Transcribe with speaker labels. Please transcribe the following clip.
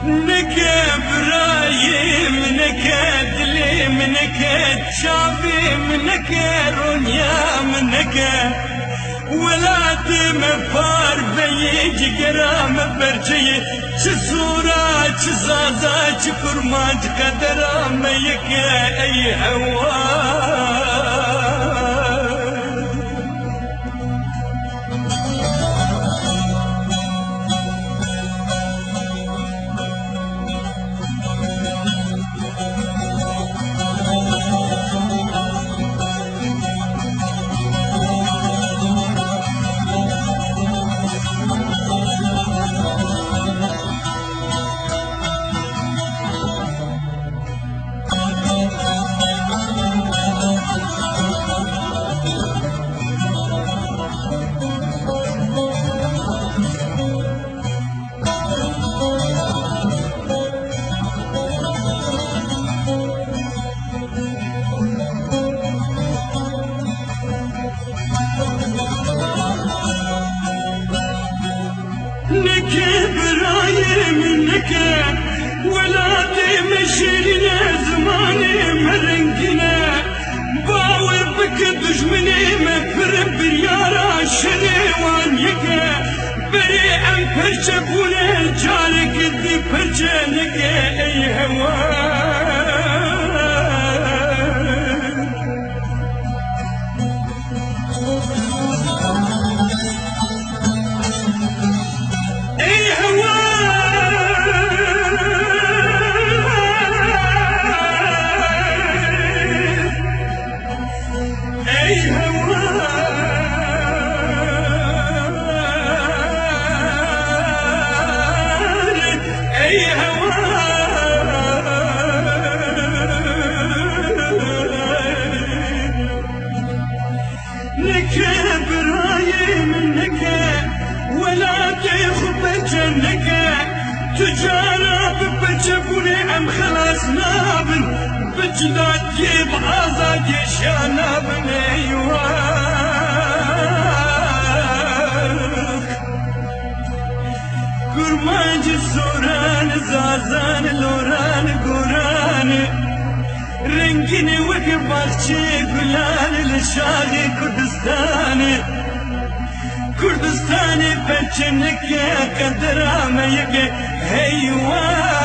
Speaker 1: نکه برایم نکه دلیم نکه چاویم نکه رونیم نکه ولادم پار بی جگرام برچه چه سورا چه زازا چه کرمانج قدرام یکه ای هوا نكه برايم نكه ولادي مشيرنا زماني مرنقنا باور بك دجمني مفر بريارا شنوان يكه بري ام فرشبونا جارك دي فرشنك اي هوا تجارب بجبوني ام خلاص نابن بجلاد جيب عزاق شانابن ايواك قرمانج الزوران زازان لوران قران رنجيني وقف باخشي قلان لشاغي كردستاني كردستاني بچنك يا قدرام يك هيوان